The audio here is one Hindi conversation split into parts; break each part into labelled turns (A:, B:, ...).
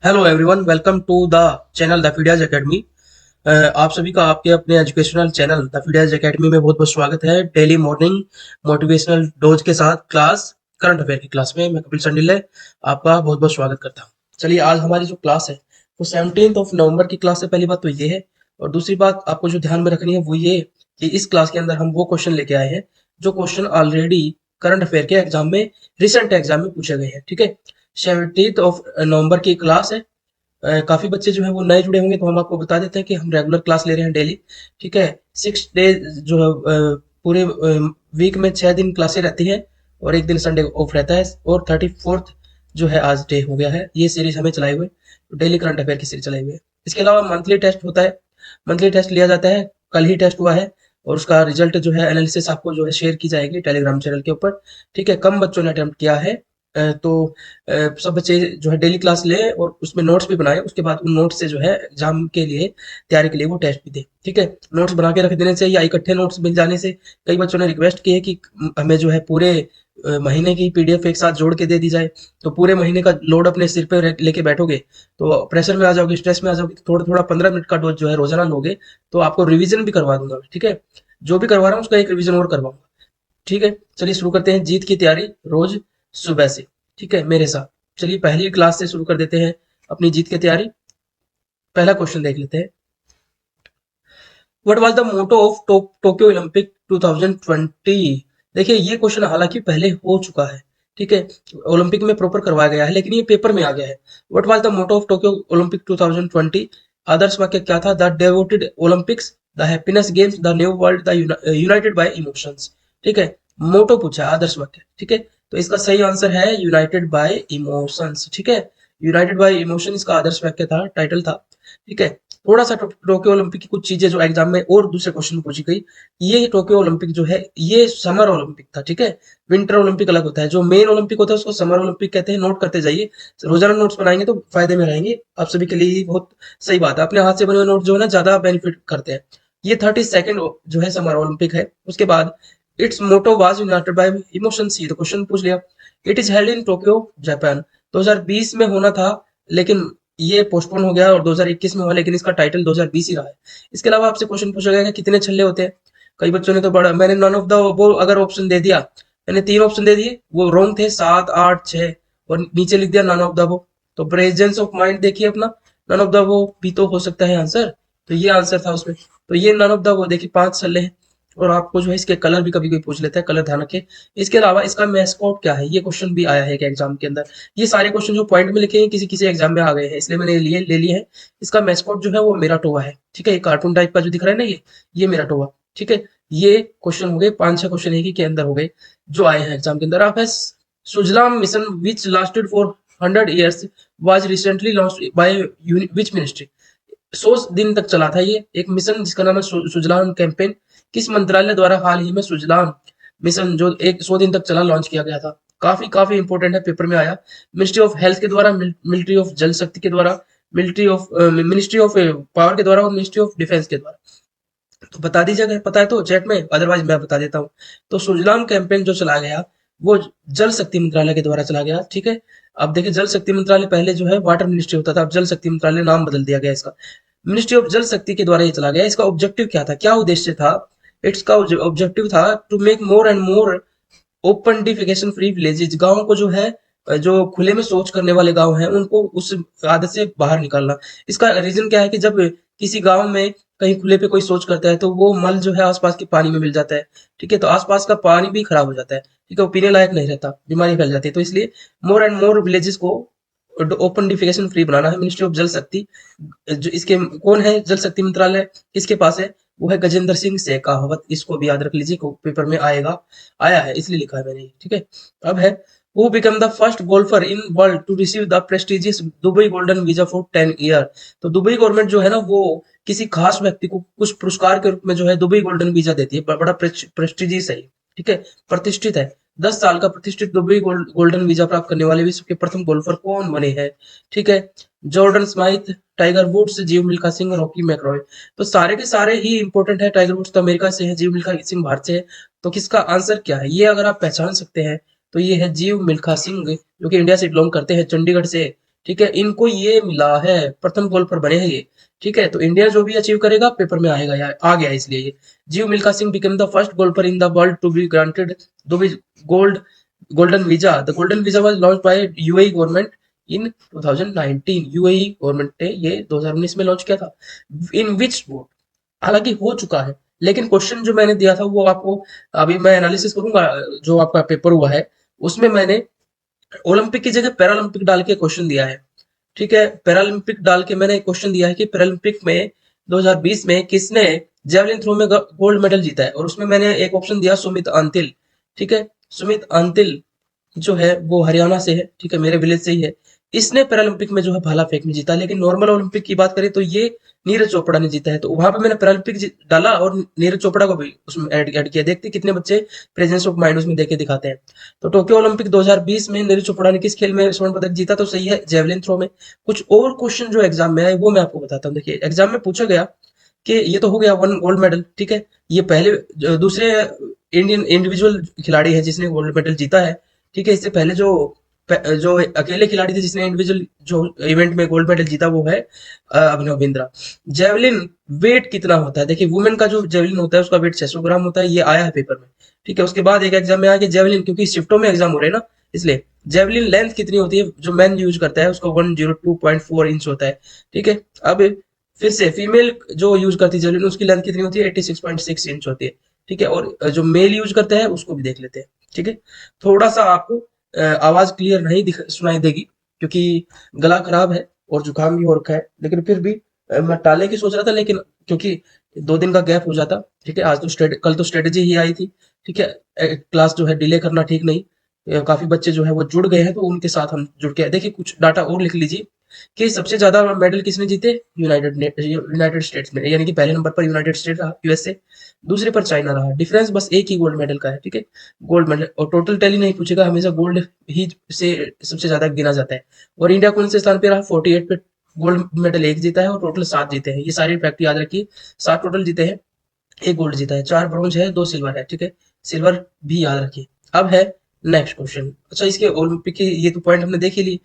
A: Hello everyone, welcome to the channel the Phidias Academy. आप सभी का आपके अपने educational channel the Phidias Academy में बहुत बहुत स्वागत है। डेली मॉर्निंग मोटिवेशनल डोज के साथ क्लास करंट अफेयर की क्लास में मैं कपिल संडिल आपका बहुत बहुत स्वागत करता हूँ। चलिए, आज हमारी जो क्लास है वो 17 नवंबर की क्लास है। पहली बात तो ये है, और दूसरी बात आपको जो ध्यान में रखनी है वो ये कि इस क्लास के अंदर हम वो क्वेश्चन लेके आए हैं जो क्वेश्चन ऑलरेडी करंट अफेयर के एग्जाम में, रिसेंट एग्जाम में पूछे गए हैं। ठीक है, 17 नवंबर की क्लास है। काफी बच्चे जो है वो नए जुड़े होंगे, तो हम आपको बता देते हैं कि हम रेगुलर क्लास ले रहे हैं डेली। ठीक है, 6 डेज जो है, पूरे वीक में 6 दिन क्लासें रहती हैं और एक दिन संडे ऑफ रहता है। और 34th जो है आज डे हो गया है। ये सीरीज हमें चलाए हुए, डेली करंट अफेयर की सीरीज चलाई हुई है। इसके अलावा मंथली टेस्ट होता है, मंथली टेस्ट लिया जाता है। कल ही टेस्ट हुआ है और उसका रिजल्ट जो है, एनालिसिस आपको जो है शेयर की जाएगी टेलीग्राम चैनल के ऊपर। ठीक है, कम बच्चों ने अटेम्प्ट किया है, तो सब बच्चे जो है डेली क्लास लें और उसमें नोट्स भी बनाएं। उसके बाद उन नोट्स से जो है एग्जाम के लिए तैयारी के लिए वो टेस्ट भी दें। ठीक है, नोट्स बना के रख देने से या इकट्ठे नोट्स मिल जाने से, कई बच्चों ने रिक्वेस्ट की है कि हमें जो है पूरे महीने की पीडीएफ एक साथ जोड़ के दे दी जाए। तो पूरे महीने का लोड अपने सिर पे लेके बैठोगे तो प्रेशर में आ जाओगे, स्ट्रेस में आ जाओगे। तो थोड़ा थोड़ा 15 मिनट का डोज जो है रोजाना लोगे तो आपको रिवीजन भी करवा दूंगा। ठीक है, जो भी करवा रहा हूँ उसका एक रिवीजन और करवाऊंगा। ठीक है, चलिए शुरू करते हैं जीत की तैयारी रोज सुबह से। ठीक है, मेरे साथ चलिए पहली क्लास से शुरू कर देते हैं अपनी जीत की तैयारी। पहला क्वेश्चन देख लेते हैं। What was the motto of Tokyo Olympic 2020? देखिए, ये क्वेश्चन हालांकि पहले हो चुका है। ठीक है, ओलंपिक में प्रॉपर करवाया गया है, लेकिन ये पेपर में आ गया है। What was the motto of Tokyo Olympic 2020? आदर्श वाक्य क्या था? The devoted Olympics, the happiness games, the new world, the united by emotions. ठीक है, मोटो पूछा है, आदर्श वाक्य। ठीक है, तो इसका सही आंसर है यूनाइटेड बाय इमोशंस। ठीक है, यूनाइटेड बाय इमोशन इसका आदर्श वाक्य था, टाइटल था। ठीक है, थोड़ा सा टोक्यो ओलंपिक की कुछ चीजें जो एग्जाम में और दूसरे क्वेश्चन में पूछी गई। ये टोक्यो ओलंपिक जो है ये समर ओलंपिक था। ठीक है, विंटर ओलंपिक अलग होता है। जो मेन ओलंपिक होता है उसको समर ओलंपिक कहते हैं। नोट करते जाइए, रोजाना नोट्स बनाएंगे तो फायदे में रहेंगे, आप सभी के लिए ही बहुत सही बात है। अपने हाथ से बने हुए नोट जो है ना ज्यादा बेनिफिट करते हैं। ये 32nd जो है समर ओलंपिक है। उसके बाद its motto was united by emotions, ये तो क्वेश्चन पूछ लिया। It is held in Tokyo Japan, 2020 में होना था, लेकिन ये पोस्टपोन हो गया और 2021 में हुआ, लेकिन इसका टाइटल 2020 ही रहा है। इसके अलावा आपसे क्वेश्चन पूछा गया कि कितने छल्ले होते हैं। कई बच्चों ने तो बड़ा, मैंने नन ऑफ द वो अगर ऑप्शन दे दिया, मैंने 3 ऑप्शन दे दिए, वो रॉन्ग थे, 7, 8, 6, और नीचे लिख दिया नन ऑफ द वो। तो प्रेजेंस ऑफ माइंड देखिए अपना, नन ऑफ द वो भी तो हो सकता है आंसर। तो ये आंसर था उसमें। तो ये नन ऑफ द वो देखिए 5 छल्ले हैं। और आपको जो है इसके कलर भी कभी कोई पूछ लेता है, कलर ध्यान रखिए। इसके अलावा इसका मैस्कॉट क्या है, ये क्वेश्चन भी आया है एक एग्जाम के अंदर। ये सारे क्वेश्चन जो पॉइंट में लिखे हैं किसी किसी एग्जाम में आ गए हैं, इसलिए मैंने ले लिए हैं। इसका मैस्कॉट जो है वो मेरा टोवा है। ठीक है, ये कार्टून टाइप का जो दिख रहा है ना, ये मेरा टोवा। ठीक है, ये क्वेश्चन हो गए, 5-6 क्वेश्चन एक ही के अंदर हो गए जो आए हैं एग्जाम के अंदर। आप है Sujalam mission which lasted for 100 years was recently launch by which ministry? 100 दिन तक चला था ये एक मिशन जिसका नाम है सुजलाम कैंपेन। किस मंत्रालय द्वारा हाल ही में सुजलाम मिशन जो एक 100 दिन तक चला लॉन्च किया गया था? काफी काफी इंपॉर्टेंट है, पेपर में आया। मिनिस्ट्री ऑफ हेल्थ के द्वारा, मिलिट्री ऑफ जल शक्ति के द्वारा, मिनिस्ट्री ऑफ पावर के द्वारा और मिनिस्ट्री ऑफ डिफेंस के द्वारा। तो बता दीजिएगा, पता है तो चैट में, अदरवाइज मैं बता देता हूँ। तो सुजलाम कैंपेन जो चला गया वो जल शक्ति मंत्रालय के द्वारा चला गया। ठीक है, अब देखिए जल शक्ति मंत्रालय पहले जो है वाटर मिनिस्ट्री होता था, अब जल शक्ति मंत्रालय नाम बदल दिया गया इसका। मिनिस्ट्री ऑफ जल शक्ति के द्वारा ये चला गया। इसका ऑब्जेक्टिव क्या था, क्या उद्देश्य था? इसका ऑब्जेक्टिव था to make more and more open defecation free villages. गाँव को जो है, जो खुले में शौच करने वाले गांव हैं उनको उस आदत से बाहर निकालना। इसका रीजन क्या है कि जब किसी गांव में कहीं खुले पे कोई शौच करता है तो वो मल जो है आसपास के पानी में मिल जाता है। ठीक है, तो आसपास का पानी भी खराब हो जाता है। ठीक है, वो पीने लायक नहीं रहता, बीमारी फैल जाती है। तो इसलिए मोर एंड मोर विलेजेस को ओपन डिफिकेशन फ्री बनाना है। मिनिस्ट्री ऑफ जल शक्ति, जो इसके कौन है, जल शक्ति मंत्रालय किसके पास है? वो है गजेंद्र सिंह शेखावत। इसको भी याद रख लीजिए, पेपर में आएगा, आया है इसलिए लिखा है मैंने। ठीक है, अब है who become the first golfer in world to receive the prestigious Dubai golden visa for 10 year? तो दुबई गवर्नमेंट जो है ना वो किसी खास व्यक्ति को कुछ पुरस्कार के रूप में जो है दुबई गोल्डन वीजा देती है। बड़ा प्रेस्टिजियस है ये। ठीक है, प्रतिष्ठित है। 10 साल का प्रतिष्ठित दुबई गोल्डन वीजा प्राप्त करने वाले विश्व के प्रथम गोल्फर कौन बने हैं? ठीक है, जॉर्डन स्माइथ, टाइगर वुड्स, जीव मिल्खा सिंह, रॉकी मैकरॉय। तो सारे के सारे ही इंपॉर्टेंट है। टाइगर वुड्स तो अमेरिका से है, जीव मिल्खा सिंह भारत से है। तो किसका आंसर क्या है, ये अगर आप पहचान सकते हैं तो ये है जीव मिल्खा सिंह, जो कि इंडिया से बिलोंग करते हैं, चंडीगढ़ से ठीक है, इनको ये मिला है, प्रथम गोल पर बने हैं ये। ठीक है, तो इंडिया जो भी अचीव करेगा पेपर में आएगा यार, आ गया इसलिए ये। Jeev Milkha Singh become the first golfer in the world to be granted the gold golden visa. The golden visa was launched by UAE government in 2019। UAE government ने ये 2019 में लॉन्च किया था। इन विच स्पोर्ट, हालांकि हो चुका है, लेकिन क्वेश्चन जो मैंने दिया था वो आपको अभी मैं एनालिसिस करूंगा। जो आपका पेपर हुआ है उसमें मैंने ओलंपिक की जगह पैरालंपिक डाल के क्वेश्चन दिया है। ठीक है, पैरालंपिक डाल के मैंने क्वेश्चन दिया है कि पैरालंपिक में 2020 में किसने जेवलिन थ्रो में गोल्ड मेडल जीता है, और उसमें मैंने एक ऑप्शन दिया सुमित अंतिल। ठीक है, सुमित अंतिल जो है वो हरियाणा से है, ठीक है, मेरे विलेज से ही है। इसने पैरालंपिक में जो है भाला फेंक में जीता, लेकिन नॉर्मल ओलंपिक की बात करें तो ये नीरज चोपड़ा ने जीता है। तो वहां पे मैंने पैरालंपिक डाला और नीरज चोपड़ा को भी उसमें ऐड किया। देखते कितने बच्चे प्रेजेंस ऑफ माइंड उसमें देके दिखाते हैं। तो टोक्यो ओलंपिक 2020 में नीरज चोपड़ा ने किस खेल में स्वर्ण पदक जीता, तो सही है जेवलिन थ्रो में। कुछ और क्वेश्चन जो एग्जाम में आए वो मैं आपको बताता हूँ। देखिए एग्जाम में पूछा गया कि ये तो हो गया वन गोल्ड मेडल, ठीक है, ये पहले दूसरे इंडियन इंडिविजुअल खिलाड़ी है जिसने गोल्ड मेडल जीता है। ठीक है, इससे पहले जो अकेले खिलाड़ी थे जिसने इंडिविजुअल जो इवेंट में गोल्ड मेडल जीता वो है अभिनव बिंद्रा। जेवलिन वेट कितना होता है, देखिए वुमेन का जो जेवलिन होता है उसका वेट 600 ग्राम होता है, ये आया है पेपर में। ठीक है, उसके बाद एक एग्जाम में आया कि जेवलिन, क्योंकि शिफ्टों में एग्जाम हो रहे हैं ना इसलिए, जेवलिन लेंथ कितनी होती है जो मैन यूज करता है उसको 102.4 इंच होता है। ठीक है, अब फिर से फीमेल जो यूज करती है जेवलिन उसकी लेंथ कितनी होती है 86.6 इंच होती है। ठीक है, और जो मेल यूज करते हैं उसको भी देख लेते हैं। ठीक है, थोड़ा सा आपको आवाज क्लियर नहीं सुनाई देगी क्योंकि गला खराब है और जुकाम भी हो रखा है, लेकिन फिर भी मैं टालने की सोच रहा था, लेकिन क्योंकि 2 दिन का गैप हो जाता। ठीक है, आज तो कल तो स्ट्रेटेजी ही आई थी। ठीक है, क्लास जो है डिले करना ठीक नहीं। काफी बच्चे जो है वो जुड़ गए हैं तो उनके साथ हम जुड़ के देखिए कुछ डाटा और लिख लीजिए कि सबसे ज्यादा मेडल किसने जीते, यूनाइटेड स्टेट्स में, यानी कि पहले नंबर पर यूनाइटेड स्टेट रहा, यूएसए। दूसरे पर चाइना रहा, डिफरेंस बस एक ही गोल्ड मेडल का है। ठीक है, गोल्ड मेडल और टोटल टैली नहीं पूछेगा, हमेशा गोल्ड ही से सबसे ज्यादा गिना जाता है। और इंडिया कौन से स्थान पे रहा, 48 पे। गोल्ड मेडल एक जीता है और टोटल 7 जीते हैं, ये सारी फैक्ट याद रखिए। 7 टोटल जीते हैं, एक गोल्ड जीता है, 4 ब्रॉन्ज है, 2 सिल्वर है। ठीक है, सिल्वर भी याद रखिए। अब है नेक्स्ट क्वेश्चन। अच्छा, इसके ओलंपिक की ये तो पॉइंट हमने देख ही ली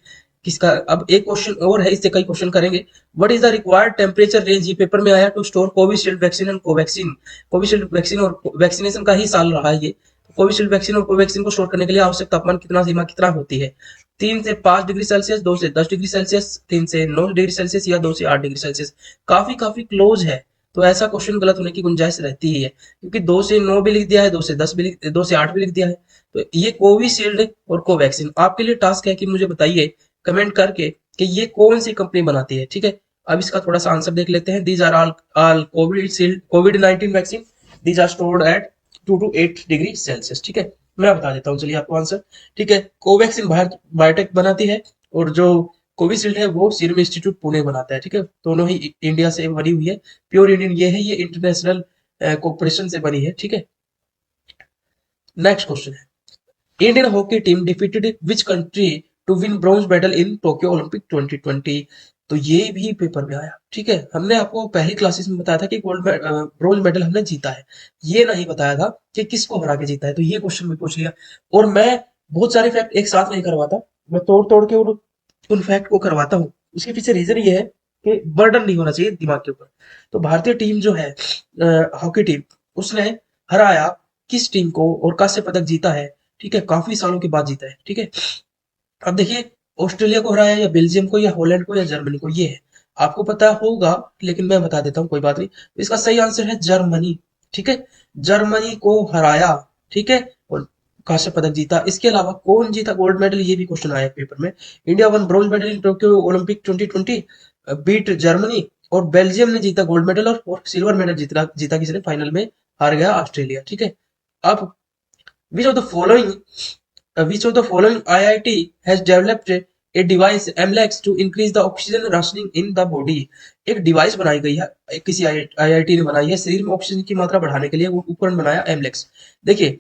A: किसका। अब एक क्वेश्चन और है, इससे कई क्वेश्चन करेंगे। What is the required temperature range, ये पेपर में आया, to store Covishield vaccine and Covaxin. Covishield vaccine और वैक्सीनेशन का ही साल रहा है ये। कोविशील्ड वैक्सीन और कोवैक्सीन को स्टोर करने के लिए आवश्यक तापमान कितना, सीमा कितना होती है। 3 से 5 डिग्री सेल्सियस, 2 से 10 डिग्री सेल्सियस, 3 से 9 डिग्री सेल्सियस, या 2 से 8 डिग्री सेल्सियस। काफी काफी क्लोज है, तो ऐसा क्वेश्चन गलत होने की गुंजाइश रहती ही है, क्योंकि 2 से 9 भी लिख दिया है, 2 से 10 भी 2 से 8 भी लिख दिया है। तो ये कोविशील्ड और कोवैक्सीन आपके लिए टास्क है कि मुझे बताइए कमेंट करके कि ये कौन सी कंपनी बनाती है। ठीक है, अब इसका थोड़ा सा आंसर देख लेते हैं। These are all COVID 19 vaccine, these are stored at 2 to 8 degree Celsius. ठीक है, मैं बता देता हूँ चलिए आपको आंसर। ठीक है, कोवैक्सीन भारत बायोटेक बनाती है, और जो कोविशील्ड है वो सीरम इंस्टीट्यूट पुणे बनाता है। ठीक है, दोनों ही इंडिया से बनी हुई है, प्योर इंडियन ये है, ये इंटरनेशनल कोऑपरेशन से बनी है। ठीक है, नेक्स्ट क्वेश्चन है, Indian hockey team defeated which country to win bronze medal in Tokyo Olympic 2020। तो ये भी पेपर में आया। ठीक है, हमने आपको पहली क्लासेस में बताया था कि गोल्ड ब्रॉन्ज मेडल हमने जीता है, ये नहीं बताया था कि किसको हरा के जीता है। तो ये क्वेश्चन भी पूछ लिया, और मैं बहुत सारे फैक्ट एक साथ नहीं करवाता, मैं तोड़ तोड़ के उन फैक्ट को करवाता हूँ। उसके पीछे रीजन ये है कि बर्डन नहीं होना चाहिए दिमाग के ऊपर। तो भारतीय टीम जो है हॉकी टीम, उसने हराया किस टीम को और कांस्य पदक जीता है। ठीक है, काफी सालों के बाद जीता है। ठीक है, अब देखिए ऑस्ट्रेलिया को हराया या बेल्जियम को या हॉलैंड को या जर्मनी को, ये है आपको पता होगा, लेकिन मैं बता देता हूँ, कोई बात नहीं। तो इसका सही आंसर है जर्मनी। ठीक है, जर्मनी को हराया। ठीक है, और कांस्य पदक जीता। इसके अलावा कौन जीता गोल्ड मेडल, ये भी क्वेश्चन आया पेपर में। India won bronze medal in Tokyo Olympic 2020, beat Germany. और बेल्जियम ने जीता गोल्ड मेडल, और सिल्वर मेडल जीता जीता किसने फाइनल में, हार गया ऑस्ट्रेलिया। ठीक है, अब which of the following which of the following IIT has developed a device MLEX to increase the oxygen rationing in the body। एक डिवाइस बनाई गई है, किसी आईआईटी ने बनाई है, शरीर में ऑक्सीजन की मात्रा बढ़ाने के लिए वो उपकरण बनाया एमलेक्स। देखिए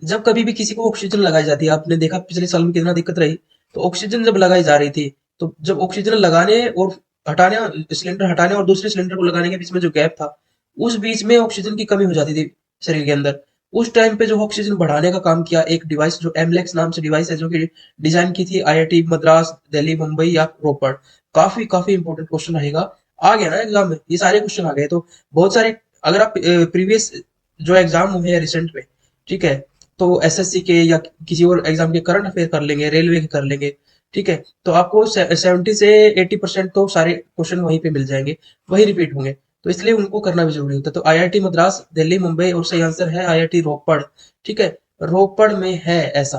A: जब कभी भी किसी को ऑक्सीजन लगाई जाती है, आपने देखा पिछले साल में कितना दिक्कत रही, तो ऑक्सीजन जब लगाई जा रही थी, तो जब ऑक्सीजन लगाने और हटाने, सिलेंडर हटाने और दूसरे सिलेंडर को लगाने के बीच में जो गैप था, उस बीच में ऑक्सीजन की कमी हो जाती थी शरीर के अंदर। उस टाइम पे जो ऑक्सीजन बढ़ाने का काम किया एक डिवाइस जो एमलेक्स नाम से डिवाइस है, जो कि डिजाइन की थी आईआईटी मद्रास, दिल्ली, मुंबई या रोपड़। काफी काफी इंपॉर्टेंट क्वेश्चन रहेगा, आ गया ना एग्जाम में, ये सारे क्वेश्चन आ गए। तो बहुत सारे, अगर आप प्रीवियस जो एग्जाम हुए हैं रिसेंट में, ठीक है, तो एसएससी के या किसी और एग्जाम के करंट अफेयर कर लेंगे, रेलवे के कर लेंगे, ठीक है, तो आपको 70 से 80% तो सारे क्वेश्चन वहीं पे मिल जाएंगे, वही रिपीट होंगे। तो इसलिए उनको करना भी जरूरी होता है। तो आईआईटी मद्रास, दिल्ली, मुंबई, और सही आंसर है आईआईटी रोपड़। ठीक है, रोपड़ में है ऐसा।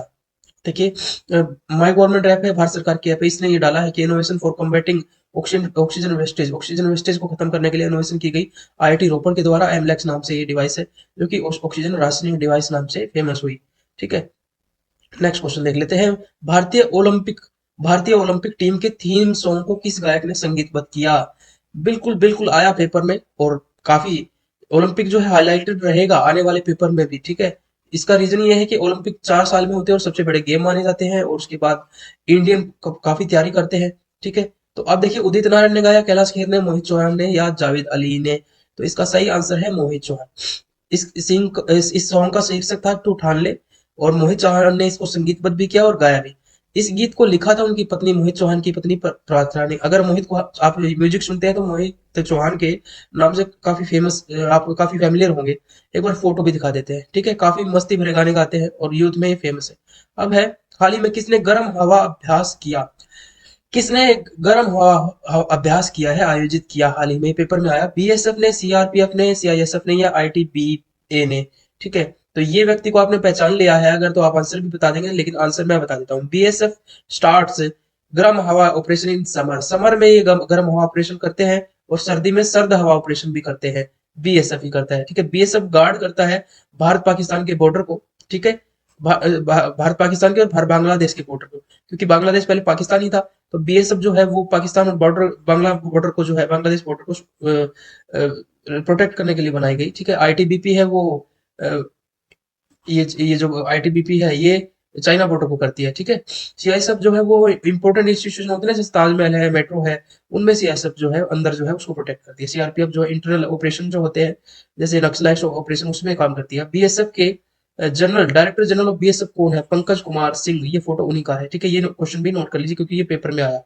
A: देखिए, माय गवर्नमेंट ऐप है, भारत सरकार की ऐप है, इसने ये डाला है कि innovation for combating oxygen wastage को खत्म करने के लिए इनोवेशन की गई आईआईटी रोपड़ के द्वारा। एमलैक्स नाम से ये डिवाइस है, जो कि ऑक्सीजन राशनिंग डिवाइस नाम से फेमस हुई। ठीक है, नेक्स्ट क्वेश्चन देख लेते हैं। भारतीय ओलंपिक टीम के थीम सॉन्ग को किस गायक ने संगीतबद्ध किया? बिल्कुल बिल्कुल आया पेपर में, और काफी ओलंपिक जो है हाईलाइटेड रहेगा आने वाले पेपर में भी। ठीक है, इसका रीजन ये है कि ओलंपिक 4 साल में होते हैं और सबसे बड़े गेम माने जाते हैं, और उसके बाद इंडियन काफी तैयारी करते हैं। ठीक है, तो अब देखिए, उदित नारायण ने गाया, कैलाश खेर ने, मोहित चौहान ने, या जावेद अली ने? तो इसका सही आंसर है मोहित चौहान। इस सॉन्ग का शीर्षक था तू ठान ले, और मोहित चौहान ने इसको संगीतबद्ध भी किया और गाया भी। इस गीत को लिखा था उनकी पत्नी, मोहित चौहान की पत्नी प्रार्थना ने। अगर मोहित को आप म्यूजिक सुनते हैं तो मोहित चौहान के नाम से काफी फेमस, आपको काफी फेमिलियर होंगे। एक बार फोटो भी दिखा देते हैं। ठीक है, काफी मस्ती भरे गाने गाते हैं और यूथ में ही फेमस है। अब है, हाल ही में किसने गर्म हवा अभ्यास किया? किसने गर्म हवा अभ्यास किया है, आयोजित किया हाल ही में, पेपर में आया? बीएसएफ ने, सीआरपीएफ ने, सीआईएसएफ ने, या आईटीबीए ने? ठीक है, तो ये व्यक्ति को आपने पहचान लिया है अगर, तो आप आंसर भी बता देंगे, लेकिन आंसर मैं बता देता हूँ। बीएसएफ स्टार्ट्स गर्म हवा ऑपरेशन इन समर। समर में ये गर्म हवा ऑपरेशन करते हैं, और सर्दी में सर्द हवा ऑपरेशन भी करते हैं। बीएसएफ ही करता है। ठीक है, बीएसएफ गार्ड करता है भारत पाकिस्तान के बॉर्डर को। ठीक है, भारत पाकिस्तान के और भारत बांग्लादेश के बॉर्डर को, क्योंकि बांग्लादेश पहले पाकिस्तान ही था। तो बीएसएफ जो है वो पाकिस्तान और बॉर्डर, बांग्ला बॉर्डर को जो है, बांग्लादेश बॉर्डर को प्रोटेक्ट करने के लिए बनाई गई। ठीक है, आईटीबीपी है वो, ये जो आईटीबीपी है ये चाइना बॉर्डर को करती है। ठीक है, सीआईएसएफ जो है वो इंपोर्टेंट इंस्टीट्यूशन होते हैं ना, जैसे ताजमहल है, मेट्रो है, उनमें सीआईएसएफ जो है अंदर जो है उसको प्रोटेक्ट करती है। सीआरपीएफ जो इंटरनल ऑपरेशन जो होते हैं, जैसे नक्सलाइट ऑपरेशन, उसमें काम करती है। बीएसएफ के general director general of BSF कौन है? पंकज कुमार सिंह। ये फोटो उन्हीं का है। ठीक है, ये क्वेश्चन भी नोट कर लीजिए, क्योंकि ये पेपर में आया।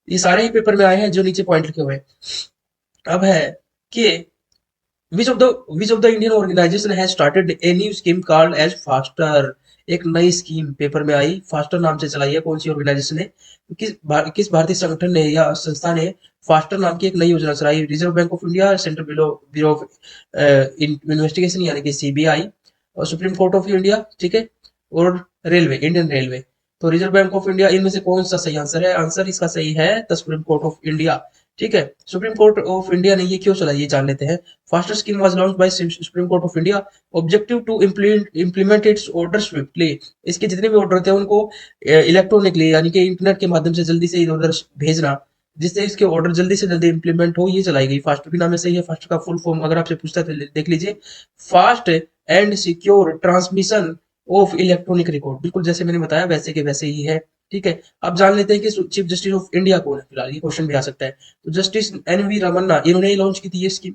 A: ये सारे ही पेपर में आए हैं जो नीचे पॉइंट लिखे हुए हैं। अब है कि which of the Indian organisation has started a new scheme called as FASTER? एक नई स्कीम पेपर में आई, फास्टर नाम से चलाई है। कौन सी ऑर्गेनाइजेशन ने, किस भारतीय संगठन ने या संस्था ने फास्टर नाम की एक नई योजना चलाई? Reserve bank of India, central bureau of investigation यानी कि सीबीआई, और सुप्रीम कोर्ट ऑफ इंडिया, ठीक है, और रेलवे, इंडियन रेलवे। तो रिजर्व बैंक ऑफ इंडिया, इनमें से कौन सा सही आंसर है? आंसर इसका सही है the supreme Court of India. ठीक है, सुप्रीम कोर्ट ऑफ इंडिया ने ये क्यों चलाई, ये जान लेते हैं। FASTER scheme was launched by Supreme Court of India, objective to implement its order swiftly. इसके जितने भी ऑर्डर थे उनको इलेक्ट्रॉनिकली यानी कि इंटरनेट के माध्यम से जल्दी से इधर उधर भेजना, जिससे इसके ऑर्डर जल्दी से जल्दी इंप्लीमेंट हो, ये चलाई गई। फास्टर भी नाम में सही है। फास्टर का फुल फॉर्म अगर आपसे पूछता है तो देख लीजिए, fast and secure transmission of electronic record. बिल्कुल जैसे मैंने बताया वैसे के वैसे ही है। ठीक है, अब जान लेते हैं कि चीफ जस्टिस ऑफ इंडिया कौन है फिलहाल, ये क्वेश्चन भी आ सकता है। तो जस्टिस एनवी रमन्ना, इन्होंने ही लॉन्च की थी ये स्कीम।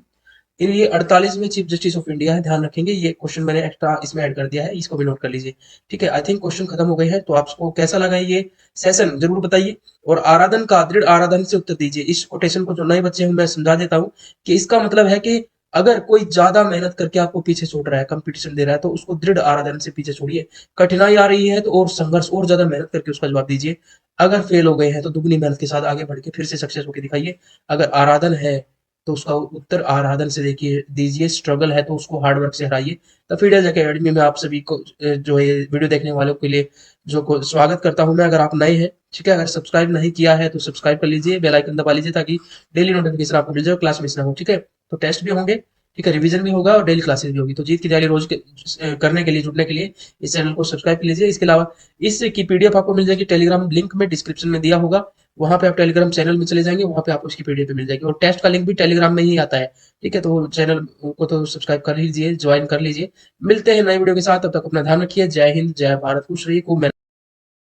A: ये 48वें चीफ जस्टिस ऑफ इंडिया है, ध्यान रखेंगे। ये क्वेश्चन मैंने एक्स्ट्रा इसमें ऐड कर दिया है, इसको भी नोट कर लीजिए। ठीक है, आई थिंक क्वेश्चन खत्म हो गए हैं। तो आपको कैसा लगा ये सेशन जरूर बताइए, और आराधन का दृढ़ आराधन से उत्तर दीजिए। इस कोटेशन को जो नए बच्चे हैं मैं समझा देता हूँ कि इसका मतलब है कि अगर कोई ज्यादा मेहनत करके आपको पीछे छोड़ रहा है, कंपटीशन दे रहा है, तो उसको दृढ़ आराधन से पीछे छोड़िए। कठिनाई आ रही है तो और संघर्ष और ज्यादा मेहनत करके उसका जवाब दीजिए। अगर फेल हो गए हैं तो दुगनी मेहनत के साथ आगे बढ़ के फिर से सक्सेस होकर दिखाइए। अगर आराधन है तो उसका उत्तर आराधन से देखिए दीजिए। स्ट्रगल है तो उसको हार्ड वर्क से हराइए। द फीडर्स एकेडमी में आप सभी को जो है वीडियो देखने वालों के लिए जो को स्वागत करता हूं मैं। अगर आप नए हैं, ठीक है, अगर सब्सक्राइब नहीं किया है तो सब्सक्राइब कर लीजिए, बेल आइकन दबा लीजिए, ताकि डेली नोटिफिकेशन आपको मिल जाए, क्लास मिस ना हो। ठीक है, तो टेस्ट भी होंगे, ठीक है, रिवीजन भी होगा और डेली क्लासेस भी होगी। तो जीत की तैयारी रोज करने के लिए, जुड़ने के लिए इस चैनल को सब्सक्राइब कर लीजिए। इसके अलावा इस की पीडीएफ आपको मिल जाएगी टेलीग्राम लिंक में, डिस्क्रिप्शन में दिया होगा। वहां पे आप टेलीग्राम चैनल में चले जाएंगे, वहां पे आपको उसकी पीडीएफ मिल जाएगी, और टेस्ट का लिंक भी टेलीग्राम में ही आता है। ठीक है, तो चैनल को तो सब्सक्राइब कर लीजिए, ज्वाइन कर लीजिए। मिलते हैं नए वीडियो के साथ, तब तक अपना ध्यान रखिए। जय हिंद, जय भारत, खुश रहिए, खूब